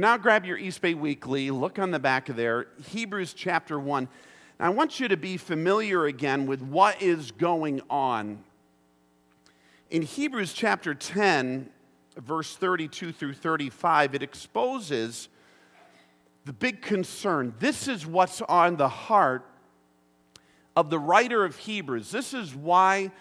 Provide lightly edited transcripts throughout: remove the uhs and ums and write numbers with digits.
now grab your East Bay Weekly, look on the back of there, Hebrews chapter 1. And I want you to be familiar again with what is going on. In Hebrews chapter 10, verse 32 through 35, it exposes the big concern. This is what's on the heart of the writer of Hebrews. This is why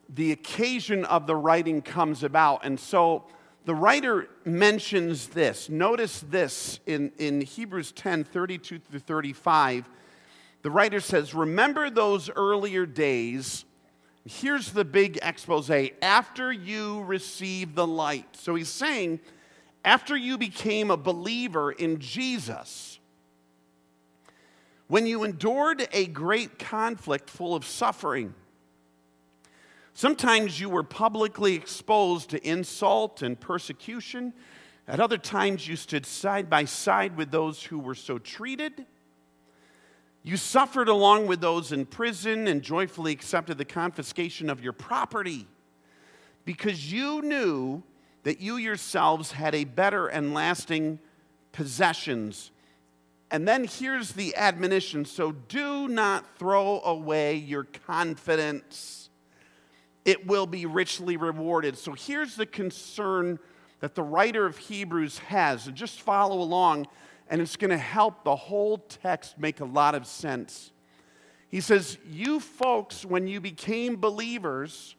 the occasion of the writing comes about. And so the writer mentions this. Notice this in Hebrews 10, 32 through 35. The writer says, remember those earlier days. Here's the big expose. After you received the light. So he's saying, after you became a believer in Jesus, when you endured a great conflict full of suffering, sometimes you were publicly exposed to insult and persecution. At other times, you stood side by side with those who were so treated. You suffered along with those in prison and joyfully accepted the confiscation of your property because you knew that you yourselves had a better and lasting possessions. And then here's the admonition. So do not throw away your confidence. It will be richly rewarded. So here's the concern that the writer of Hebrews has. And just follow along, and it's going to help the whole text make a lot of sense. He says, you folks, when you became believers,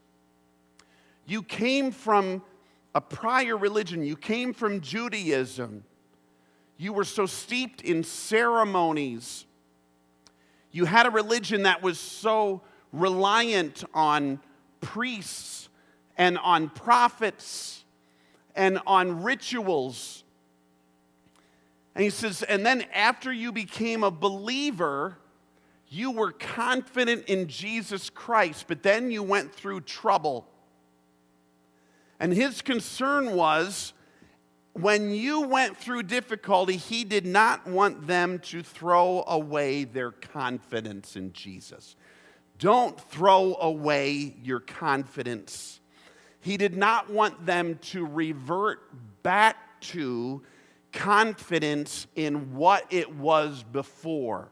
you came from a prior religion. You came from Judaism. You were so steeped in ceremonies. You had a religion that was so reliant on priests and on prophets and on rituals. And he says, and then after you became a believer, you were confident in Jesus Christ, but then you went through trouble. And his concern was, when you went through difficulty, he did not want them to throw away their confidence in Jesus. Don't throw away your confidence. He did not want them to revert back to confidence in what it was before.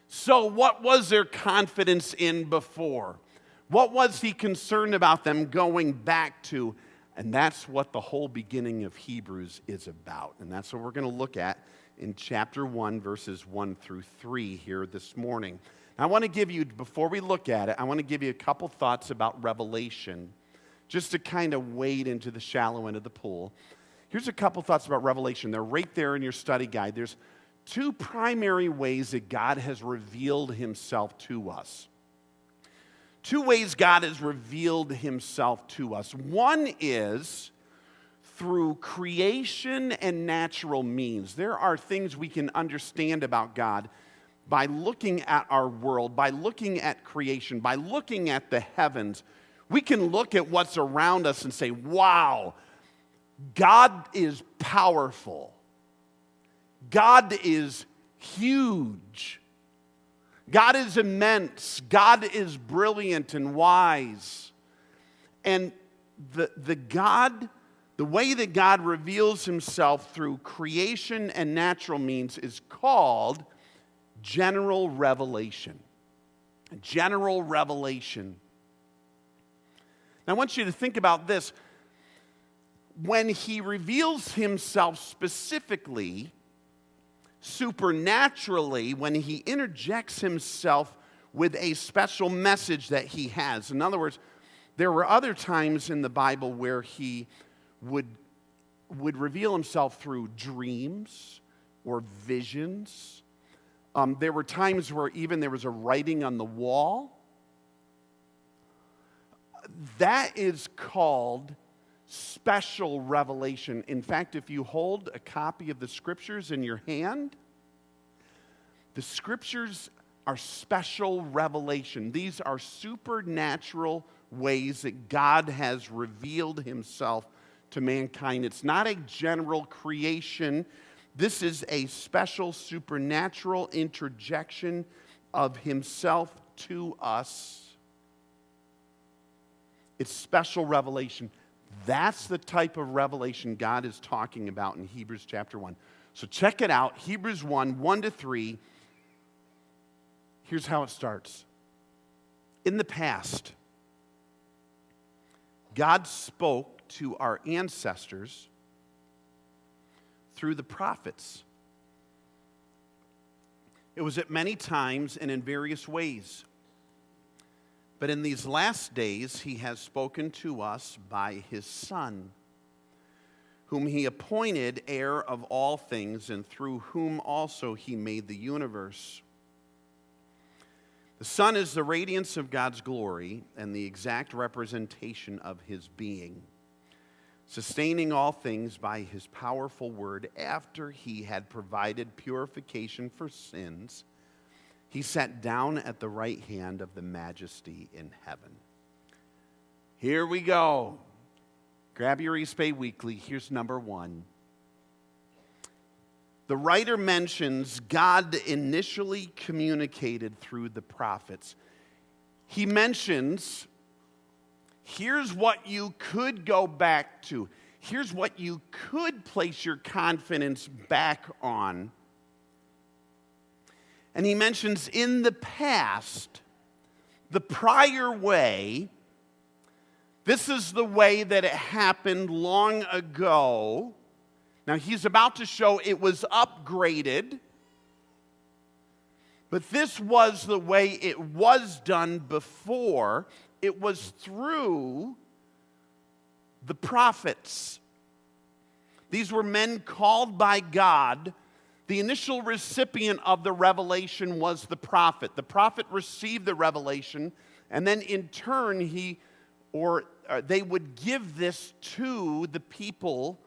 So what was their confidence in before? What was he concerned about them going back to? And that's what the whole beginning of Hebrews is about. And that's what we're going to look at in chapter 1, verses 1 through 3 here this morning. Now, I want to give you, before we look at it, I want to give you a couple thoughts about Revelation, just to kind of wade into the shallow end of the pool. Here's a couple thoughts about Revelation. They're right there in your study guide. There's two primary ways that God has revealed himself to us. Two ways God has revealed himself to us. One is through creation and natural means. There are things we can understand about God by looking at our world, by looking at creation, by looking at the heavens. We can look at what's around us and say, wow, God is powerful. God is huge. God is immense. God is brilliant and wise. And the way that God reveals himself through creation and natural means is called general revelation. General revelation. Now I want you to think about this. When he reveals himself specifically, supernaturally, when he interjects himself with a special message that he has. In other words, there were other times in the Bible where he would reveal himself through dreams or visions. There were times where even there was a writing on the wall. That is called special revelation. In fact, if you hold a copy of the Scriptures in your hand, the Scriptures are special revelation. These are supernatural ways that God has revealed himself to mankind. It's not a general creation. This is a special supernatural interjection of himself to us. It's special revelation. That's the type of revelation God is talking about in Hebrews chapter 1. So check it out, Hebrews 1, 1-3. Here's how it starts. In the past, God spoke to our ancestors through the prophets. It was at many times and in various ways. But in these last days, he has spoken to us by his Son, whom he appointed heir of all things, and through whom also he made the universe. The Son is the radiance of God's glory and the exact representation of his being, sustaining all things by his powerful word. After he had provided purification for sins, he sat down at the right hand of the Majesty in heaven. Here we go. Grab your East Bay Weekly. Here's number 1. The writer mentions God initially communicated through the prophets. He mentions, here's what you could go back to. Here's what you could place your confidence back on. And he mentions in the past, the prior way, this is the way that it happened long ago. Now he's about to show it was upgraded, but this was the way it was done before. It was through the prophets. These were men called by God. The initial recipient of the revelation was the prophet. The prophet received the revelation, and then in turn they would give this to the people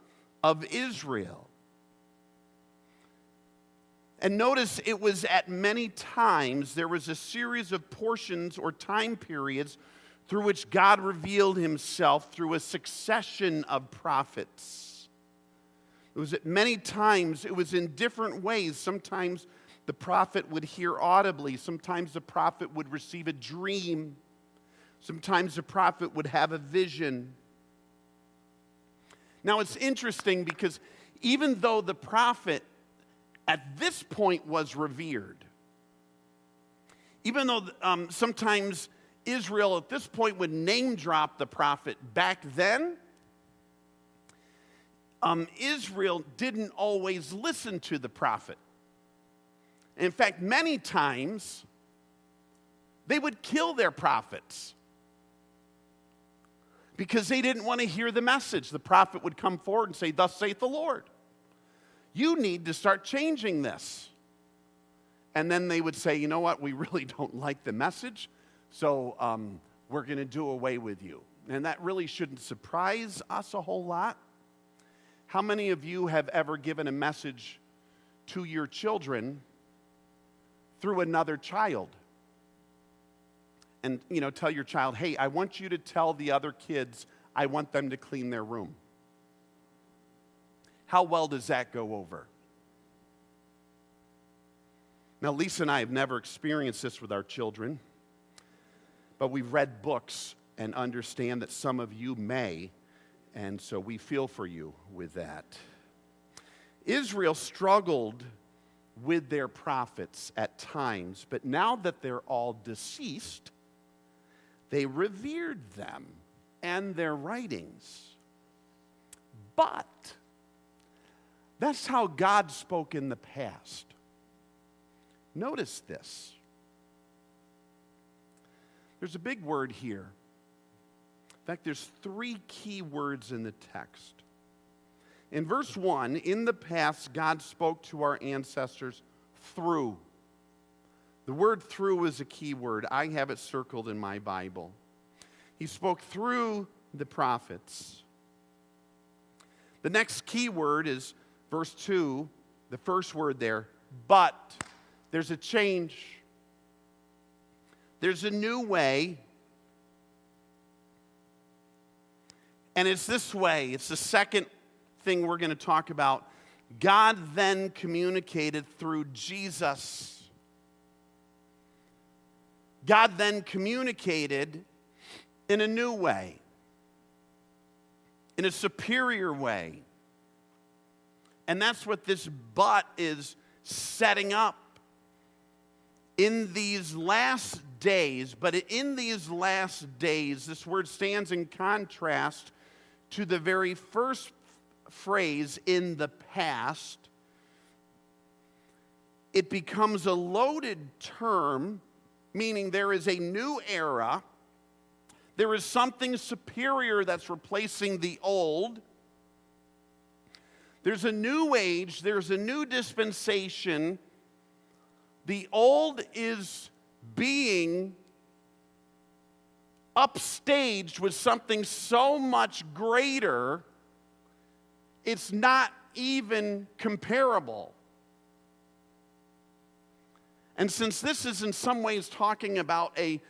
of Israel. And notice it was at many times, there was a series of portions or time periods through which God revealed himself through a succession of prophets. It was at many times, it was in different ways. Sometimes the prophet would hear audibly. Sometimes the prophet would receive a dream. Sometimes the prophet would have a vision. Now it's interesting because even though the prophet at this point was revered, even though sometimes Israel at this point would name drop the prophet, back then, Israel didn't always listen to the prophet. In fact, many times, they would kill their prophets because they didn't want to hear the message. The prophet would come forward and say, "Thus saith the Lord. You need to start changing this." And then they would say, "You know what? We really don't like the message, so we're going to do away with you." And that really shouldn't surprise us a whole lot. How many of you have ever given a message to your children through another child? And, tell your child, "Hey, I want you to tell the other kids I want them to clean their room." How well does that go over? Now, Lisa and I have never experienced this with our children, but we've read books and understand that some of you may. And so we feel for you with that. Israel struggled with their prophets at times, but now that they're all deceased, they revered them and their writings. But that's how God spoke in the past. Notice this. There's a big word here. In fact, there's 3 key words in the text. In verse 1, in the past, God spoke to our ancestors through. The word "through" is a key word. I have it circled in my Bible. He spoke through the prophets. The next key word is verse 2, the first word there, but. There's a change. There's a new way. And it's this way. It's the second thing we're going to talk about. God then communicated through Jesus. God then communicated in a new way. in a superior way. And that's what this but is setting up. In these last days, but in these last days, this word stands in contrast to the very first phrase, in the past. It becomes a loaded term, meaning there is a new era. There is something superior that's replacing the old. There's a new age, there's a new dispensation. The old is being upstaged with something so much greater, it's not even comparable. And since this is in some ways talking about a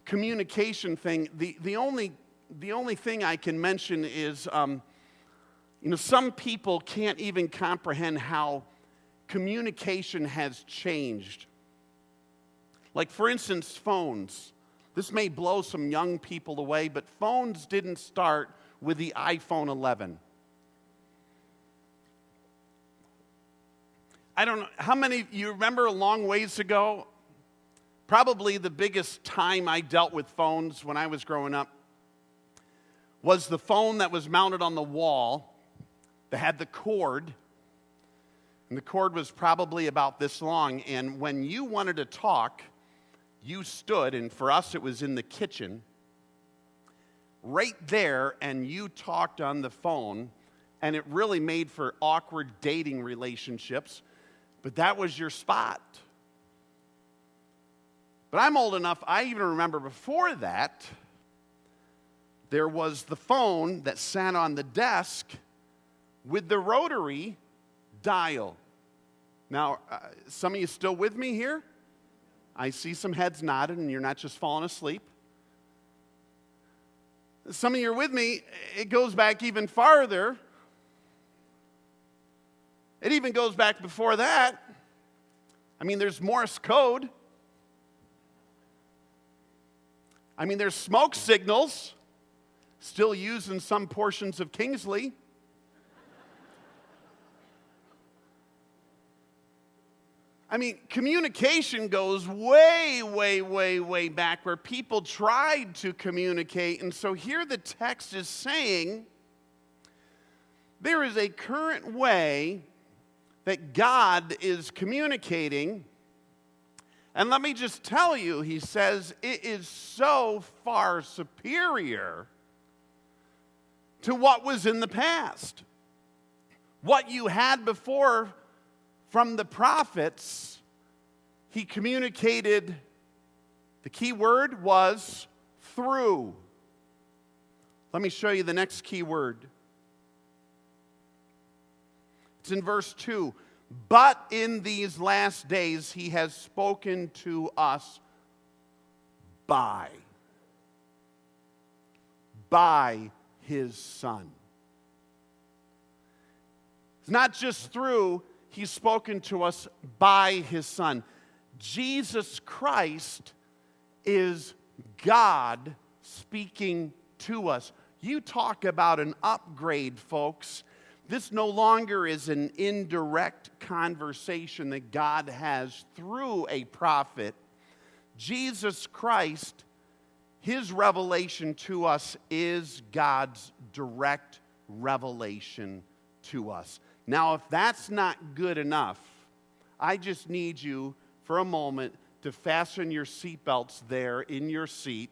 communication thing, the only thing I can mention is, some people can't even comprehend how communication has changed. Like, for instance, phones. This may blow some young people away, but phones didn't start with the iPhone 11. I don't know, how many of you remember a long ways ago? Probably the biggest time I dealt with phones when I was growing up was the phone that was mounted on the wall that had the cord. And the cord was probably about this long, and when you wanted to talk, you stood, and for us it was in the kitchen, right there, and you talked on the phone, and it really made for awkward dating relationships, but that was your spot. But I'm old enough, I even remember before that, there was the phone that sat on the desk with the rotary dial. Now, some of you still with me here? I see some heads nodded, and you're not just falling asleep. Some of you are with me. It goes back even farther. It even goes back before that. I mean, there's Morse code. I mean, there's smoke signals still used in some portions of Kingsley. I mean, communication goes way, way, way, way back where people tried to communicate. And so here the text is saying there is a current way that God is communicating. And let me just tell you, he says, it is so far superior to what was in the past. What you had before from the prophets, he communicated, the key word was through. Let me show you the next key word. It's in verse 2. But in these last days he has spoken to us by his Son. It's not just through, he's spoken to us by his Son. Jesus Christ is God speaking to us. You talk about an upgrade, folks. This no longer is an indirect conversation that God has through a prophet. Jesus Christ, his revelation to us is God's direct revelation to us. Now, if that's not good enough, I just need you for a moment to fasten your seatbelts there in your seat,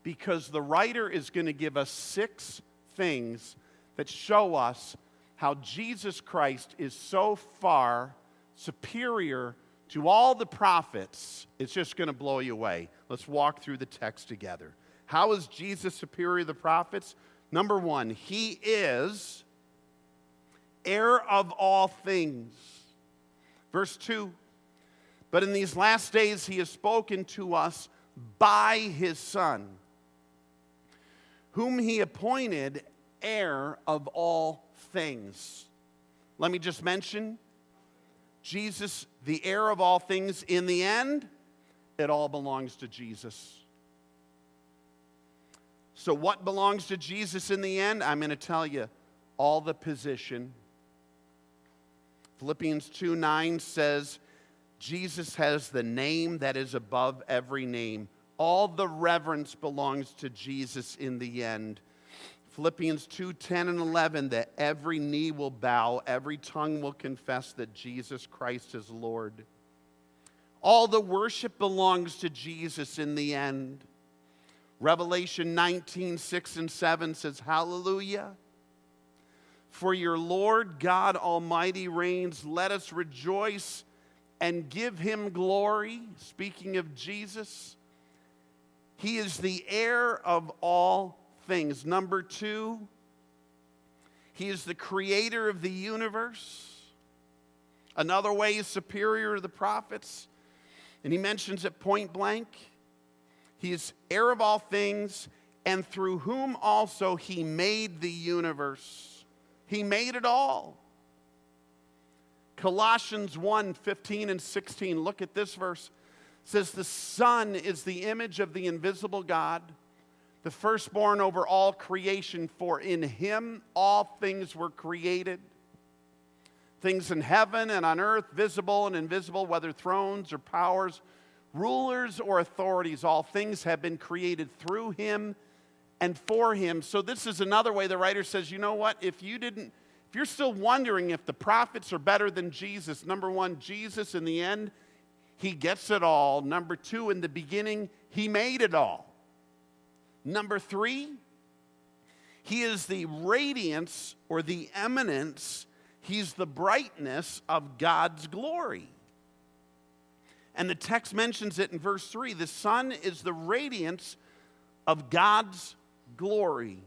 because the writer is going to give us 6 things that show us how Jesus Christ is so far superior to all the prophets. It's just going to blow you away. Let's walk through the text together. How is Jesus superior to the prophets? Number 1, he is heir of all things. Verse 2, but in these last days he has spoken to us by his Son, whom he appointed heir of all things. Let me just mention, Jesus, the heir of all things. In the end, it all belongs to Jesus. So what belongs to Jesus in the end? I'm going to tell you, all the position. Philippians 2:9 says, Jesus has the name that is above every name. All the reverence belongs to Jesus in the end. Philippians 2:10 and 11, that every knee will bow, every tongue will confess that Jesus Christ is Lord. All the worship belongs to Jesus in the end. Revelation 19:6 and 7 says, hallelujah. For your Lord God Almighty reigns. Let us rejoice and give him glory. Speaking of Jesus, he is the heir of all things. Number 2, he is the creator of the universe. Another way is superior to the prophets, and he mentions it point blank. He is heir of all things, and through whom also he made the universe. He made it all. Colossians 1:15 and 16, look at this verse. It says, the Son is the image of the invisible God, the firstborn over all creation, for in him all things were created. Things in heaven and on earth, visible and invisible, whether thrones or powers, rulers or authorities, all things have been created through him and for him. So this is another way the writer says, you know what, if you're still wondering if the prophets are better than Jesus, number 1, Jesus in the end, he gets it all. Number 2, in the beginning, he made it all. Number 3, he is the radiance or the eminence. He's the brightness of God's glory. And the text mentions it in verse 3. The Son is the radiance of God's glory.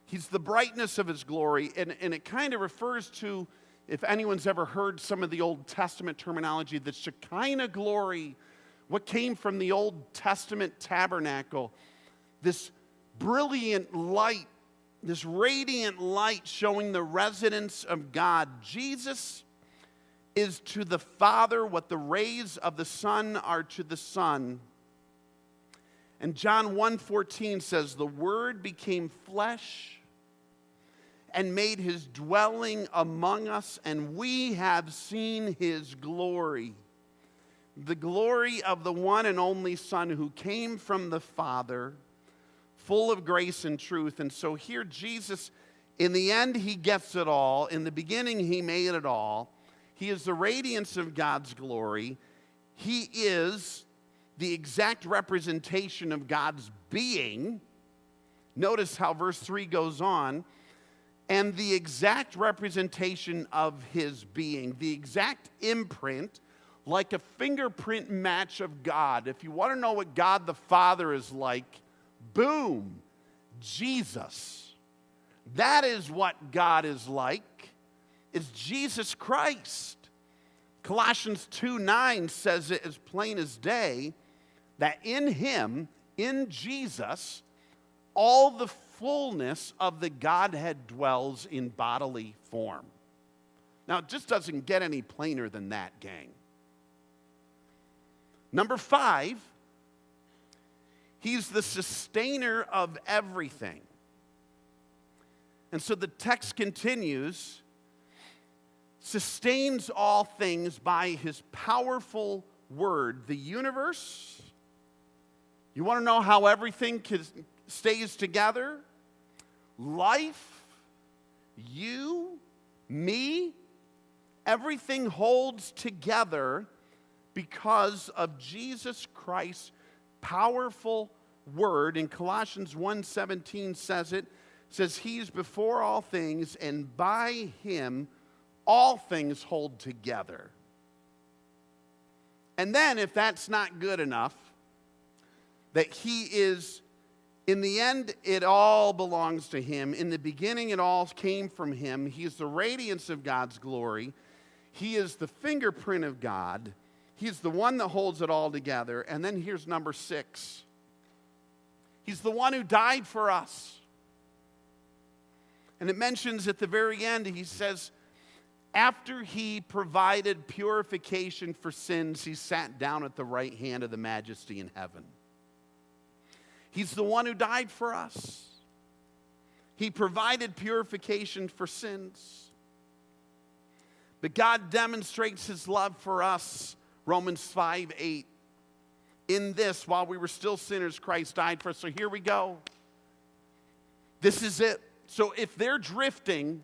He's the brightness of his glory. And it kind of refers to, if anyone's ever heard some of the Old Testament terminology, the Shekinah glory, what came from the Old Testament tabernacle, this brilliant light, this radiant light showing the residence of God. Jesus is to the Father what the rays of the sun are to the sun. And John 1:14 says, the Word became flesh and made his dwelling among us, and we have seen his glory. The glory of the one and only Son who came from the Father, full of grace and truth. And so here Jesus, in the end, he gets it all. In the beginning, he made it all. He is the radiance of God's glory. He is the exact representation of God's being. Notice how verse 3 goes on. And the exact representation of his being, the exact imprint, like a fingerprint match of God. If you want to know what God the Father is like, boom, Jesus. That is what God is like, is Jesus Christ. Colossians 2:9 says it as plain as day, that in him, in Jesus, all the fullness of the Godhead dwells in bodily form. Now, it just doesn't get any plainer than that, gang. Number 5, he's the sustainer of everything. And so the text continues, sustains all things by his powerful word. The universe, you want to know how everything stays together? Life, you, me, everything holds together because of Jesus Christ's powerful word. In Colossians 1:17 says he's before all things, and by him all things hold together. And then, if that's not good enough, that he is, in the end, it all belongs to him. In the beginning, it all came from him. He is the radiance of God's glory. He is the fingerprint of God. He's the one that holds it all together. And then here's number 6. He's the one who died for us. And it mentions at the very end, he says, after he provided purification for sins, he sat down at the right hand of the Majesty in heaven. He's the one who died for us. He provided purification for sins. But God demonstrates his love for us, Romans 5:8. In this, while we were still sinners, Christ died for us. So here we go. This is it. So if they're drifting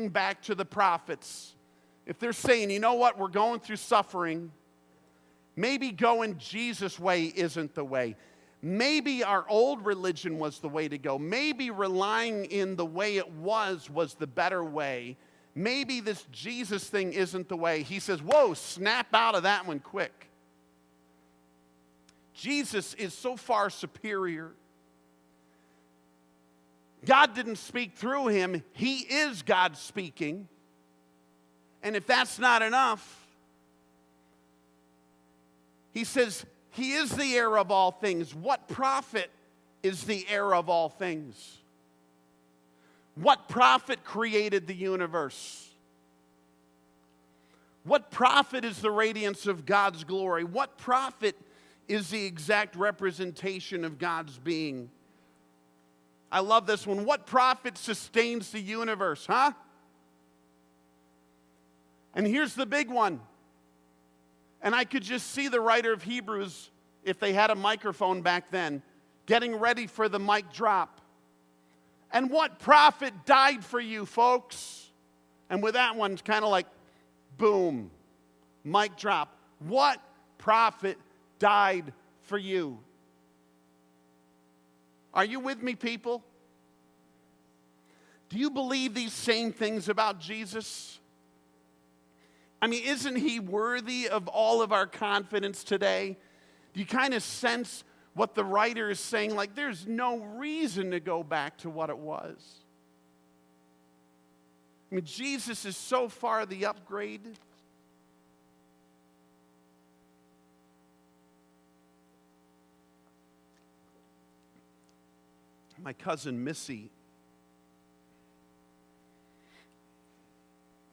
back to the prophets, if they're saying, you know what, we're going through suffering, maybe going Jesus' way isn't the way. Maybe our old religion was the way to go. Maybe relying in the way it was the better way. Maybe this Jesus thing isn't the way. He says, whoa, snap out of that one quick. Jesus is so far superior. God didn't speak through him. He is God speaking. And if that's not enough, he says, he is the heir of all things. What prophet is the heir of all things? What prophet created the universe? What prophet is the radiance of God's glory? What prophet is the exact representation of God's being? I love this one. What prophet sustains the universe, huh? And here's the big one. And I could just see the writer of Hebrews, if they had a microphone back then, getting ready for the mic drop. And what prophet died for you, folks? And with that one, it's kind of like, boom, mic drop. What prophet died for you? Are you with me, people? Do you believe these same things about Jesus? I mean, isn't he worthy of all of our confidence today? Do you kind of sense what the writer is saying? Like, there's no reason to go back to what it was. I mean, Jesus is so far the upgrade. My cousin Missy,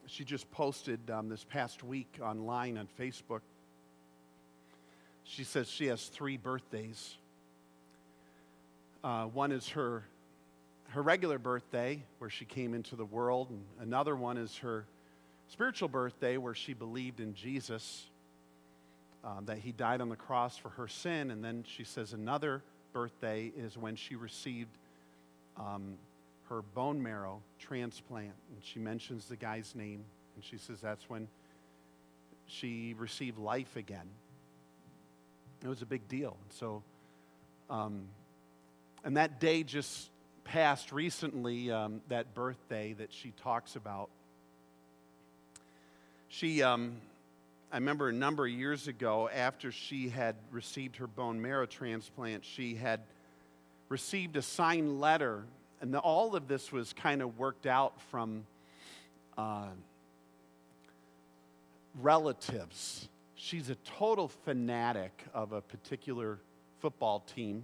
she just posted this past week online on Facebook. She says she has 3 birthdays. One is her regular birthday, where she came into the world, and another one is her spiritual birthday, where she believed in Jesus, that he died on the cross for her sin. And then she says another birthday is when she received her bone marrow transplant. And she mentions the guy's name, and she says that's when she received life again. It was a big deal. And so, and that day just passed recently, that birthday that she talks about. She, I remember a number of years ago, after she had received her bone marrow transplant, she had received a signed letter, and all of this was kind of worked out from relatives. She's a total fanatic of a particular football team.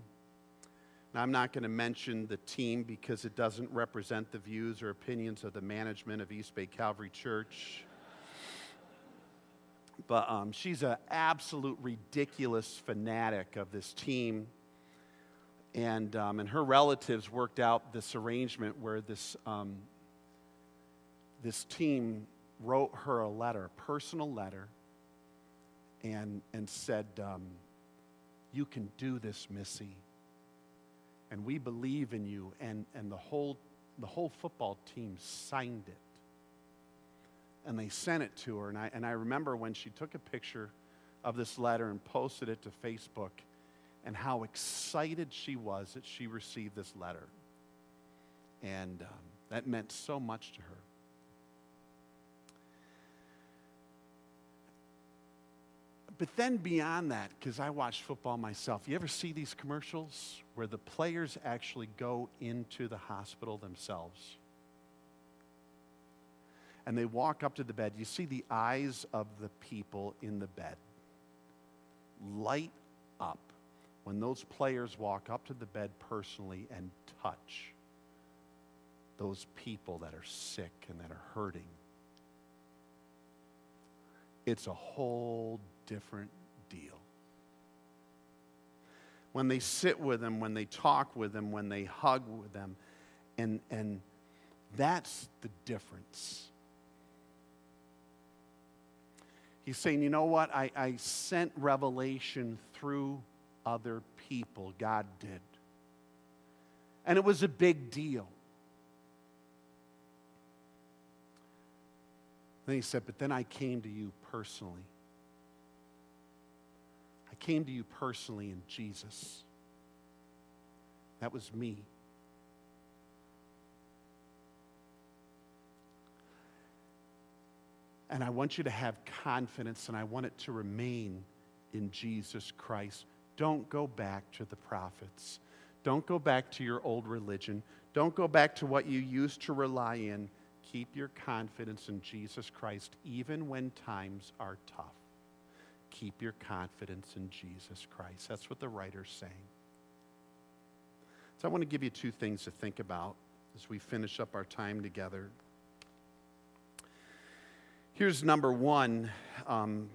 Now, I'm not going to mention the team because it doesn't represent the views or opinions of the management of East Bay Calvary Church. But she's an absolute ridiculous fanatic of this team. And her relatives worked out this arrangement where this team wrote her a letter, a personal letter, and said, you can do this, Missy. And we believe in you. And the whole football team signed it. And they sent it to her. And I remember when she took a picture of this letter and posted it to Facebook, and how excited she was that she received this letter. And that meant so much to her. But then beyond that, because I watch football myself, you ever see these commercials where the players actually go into the hospital themselves? And they walk up to the bed. You see the eyes of the people in the bed light up when those players walk up to the bed personally and touch those people that are sick and that are hurting. It's a whole different deal. when they sit with Him, when they talk with Him, when they hug with Him. And that's the difference. He's saying, you know what? I sent revelation through other people. God did. And it was a big deal. Then he said, but then I came to you personally. I came to you personally in Jesus. That was me. And I want you to have confidence, and I want it to remain in Jesus Christ. Don't go back to the prophets. Don't go back to your old religion. Don't go back to what you used to rely in. Keep your confidence in Jesus Christ, even when times are tough. Keep your confidence in Jesus Christ. That's what the writer's saying. So I want to give you two things to think about as we finish up our time together. Here's number one,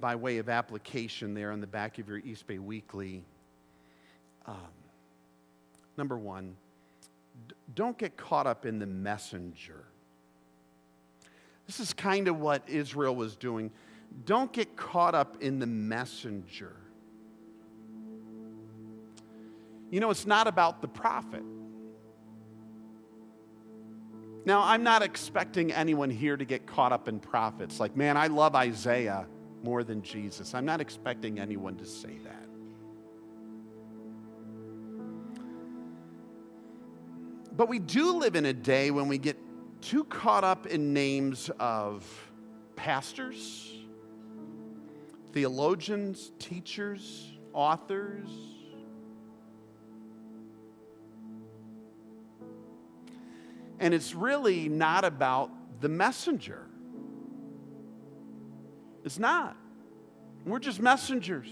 by way of application there on the back of your East Bay Weekly. Number one, don't get caught up in the messenger. This is kind of what Israel was doing. Don't get caught up in the messenger. You know, it's not about the prophet. Now, I'm not expecting anyone here to get caught up in prophets. Like, man, I love Isaiah more than Jesus. I'm not expecting anyone to say that. But we do live in a day when we get too caught up in names of pastors, theologians, teachers, authors. And it's really not about the messenger. It's not. We're just messengers.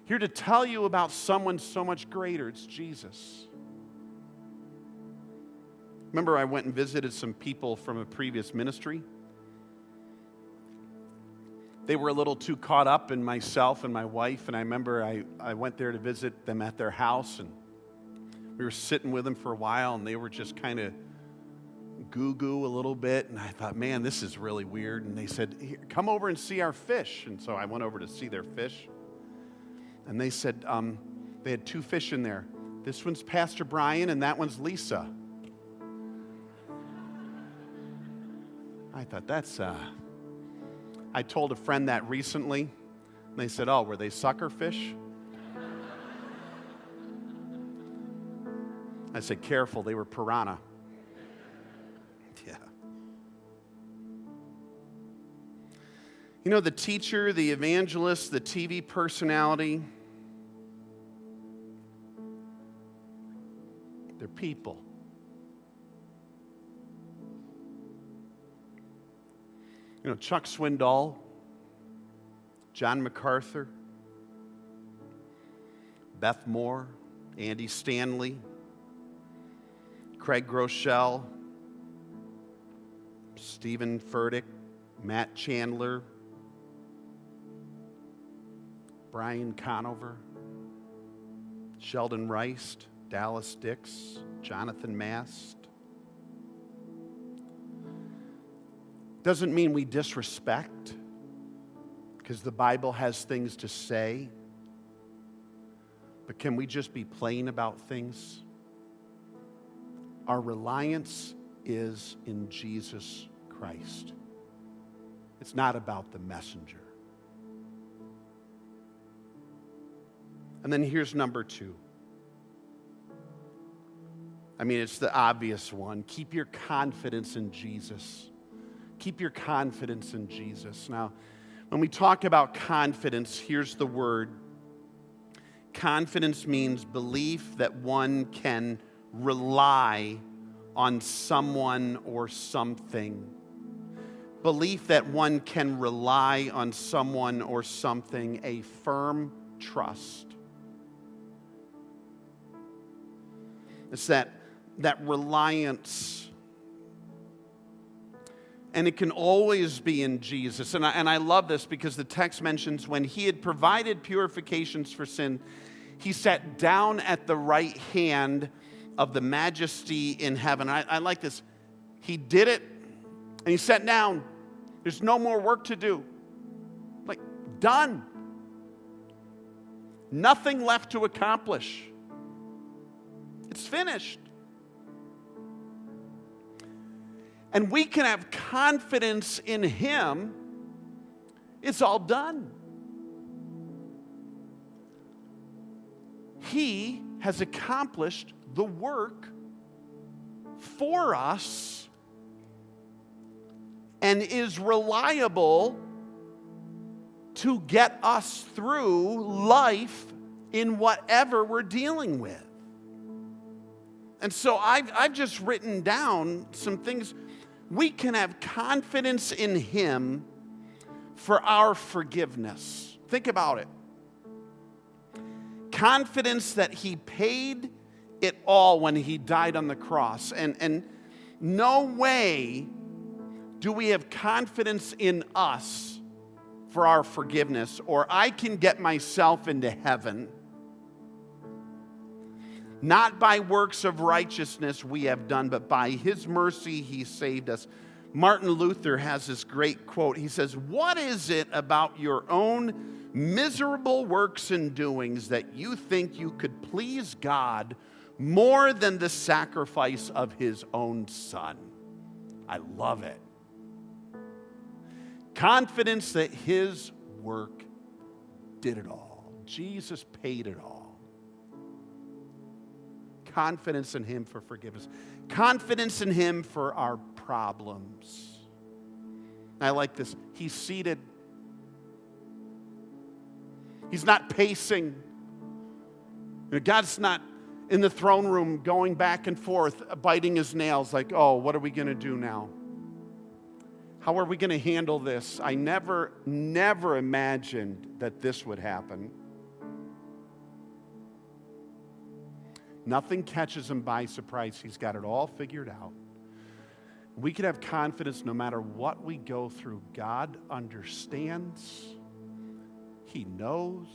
Here to tell you about someone so much greater. It's Jesus. Remember, I went and visited some people from a previous ministry. They were a little too caught up in myself and my wife, and I remember I went there to visit them at their house, and we were sitting with them for a while, and they were just kind of goo-goo a little bit, and I thought, man, this is really weird. And they said, here, come over and see our fish. And so I went over to see their fish, and they said they had two fish in there. This one's Pastor Brian, and that one's Lisa. I thought, that's, I told a friend that recently, and they said, oh, were they sucker fish? I said, careful, they were piranha. Yeah. You know, the teacher, the evangelist, the TV personality, they're people. You know, Chuck Swindoll, John MacArthur, Beth Moore, Andy Stanley, Craig Groeschel, Stephen Furtick, Matt Chandler, Brian Conover, Sheldon Rice, Dallas Dix, Jonathan Mast. Doesn't mean we disrespect, because the Bible has things to say. But can we just be plain about things? Our reliance is in Jesus Christ. It's not about the messenger. And then here's number two. I mean, it's the obvious one. Keep your confidence in Jesus. Keep your confidence in Jesus. Now, when we talk about confidence, here's the word. Confidence means belief that one can rely on someone or something. Belief that one can rely on someone or something, a firm trust. It's that reliance. And it can always be in Jesus. And I love this because the text mentions when he had provided purifications for sin, He sat down at the right hand of the majesty in heaven. I like this. He did it, and he sat down. There's no more work to do. Like, done. Nothing left to accomplish. It's finished. And we can have confidence in him. It's all done. He has accomplished the work for us and is reliable to get us through life in whatever we're dealing with. And so I've just written down some things. We can have confidence in him for our forgiveness. Think about it. Confidence that he paid it all when he died on the cross. And no way do we have confidence in us for our forgiveness, or I can get myself into heaven. Not by works of righteousness we have done, but by his mercy he saved us. Martin Luther has this great quote. He says, "What is it about your own miserable works and doings that you think you could please God more than the sacrifice of his own son?" I love it. Confidence that his work did it all. Jesus paid it all. Confidence in him for forgiveness. Confidence in him for our problems. I like this. He's seated. He's not pacing. God's not in the throne room going back and forth, biting his nails like, oh, what are we going to do now? How are we going to handle this? I never imagined that this would happen. Nothing catches him by surprise. He's got it all figured out. We can have confidence no matter what we go through. God understands. He knows.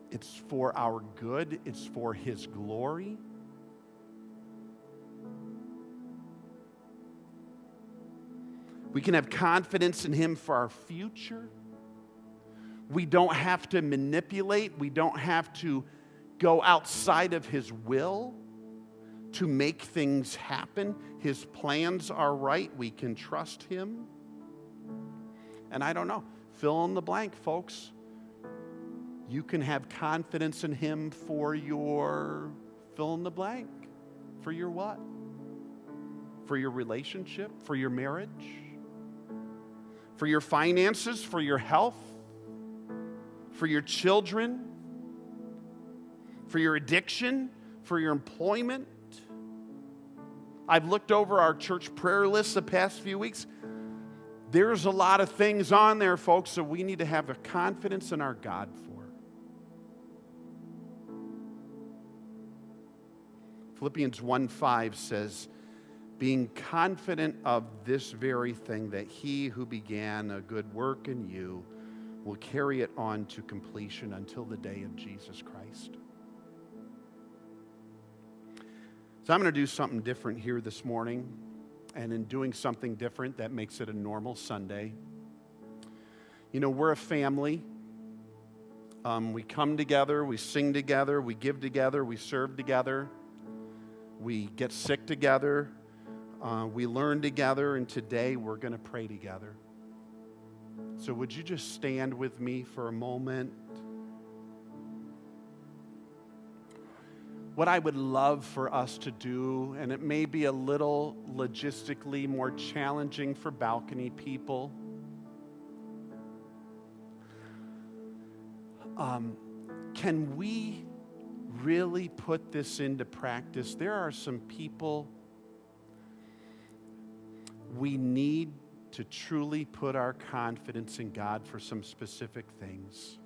It's for our good. It's for his glory. We can have confidence in him for our future. We don't have to manipulate. We don't have to go outside of his will to make things happen. His plans are right. We can trust him. And I don't know, fill in the blank, folks. You can have confidence in him for your fill in the blank. For your what? For your relationship, for your marriage, for your finances, for your health, for your children, for your addiction, for your employment. I've looked over our church prayer list the past few weeks. There's a lot of things on there, folks, so we need to have a confidence in our God for. Philippians 1:5 says, being confident of this very thing, that he who began a good work in you will carry it on to completion until the day of Jesus Christ. So I'm going to do something different here this morning. And in doing something different, that makes it a normal Sunday. You know, we're a family. We come together, we sing together, we give together, we serve together. We get sick together. We learn together. And today we're going to pray together. So would you just stand with me for a moment? What I would love for us to do, and it may be a little logistically more challenging for balcony people, can we really put this into practice? There are some people we need to truly put our confidence in God for some specific things.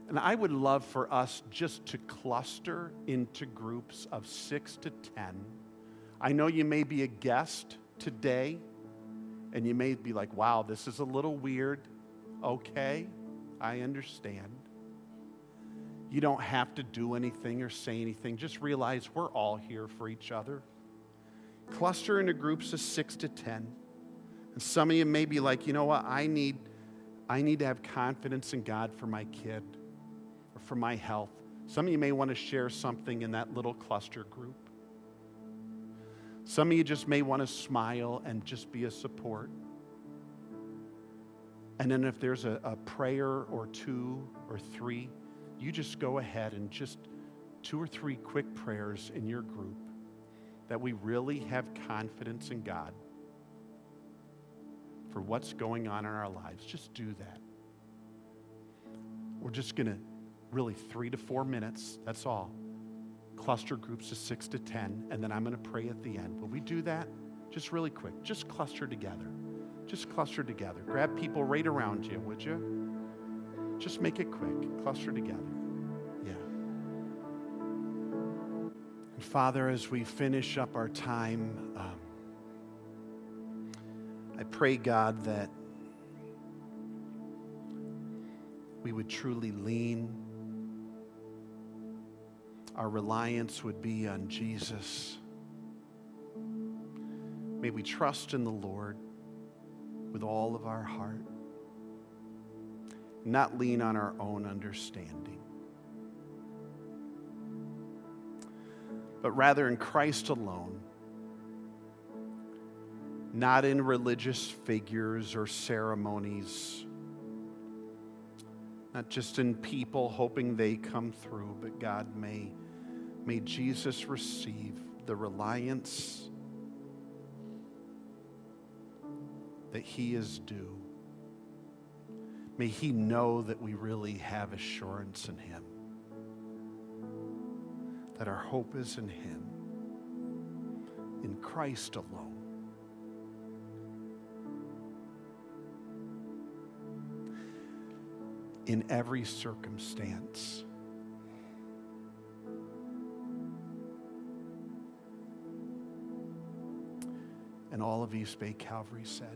And I would love for us just to cluster into groups of 6 to 10. I know you may be a guest today, and you may be like, wow, this is a little weird. Okay, I understand. You don't have to do anything or say anything. Just realize we're all here for each other. Cluster into groups of 6 to 10. And some of you may be like, you know what, I need to have confidence in God for my kid or for my health. Some of you may want to share something in that little cluster group. Some of you just may want to smile and just be a support. And then if there's a prayer or 2 or 3, you just go ahead and just 2 or 3 quick prayers in your group that we really have confidence in God for what's going on in our lives. Just do that. We're just going to really 3 to 4 minutes, that's all. Cluster groups of 6 to 10, and then I'm going to pray at the end. Will we do that? Just really quick. Just cluster together. Just cluster together. Grab people right around you, would you? Just make it quick. Cluster together. Yeah. And Father, as we finish up our time, I pray, God, that we would truly lean. Our reliance would be on Jesus. May we trust in the Lord with all of our heart, not lean on our own understanding, but rather in Christ alone, not in religious figures or ceremonies, not just in people hoping they come through, but God, may Jesus receive the reliance that he is due. May he know that we really have assurance in him, that our hope is in him, in Christ alone. In every circumstance. And all of East Bay Calvary said,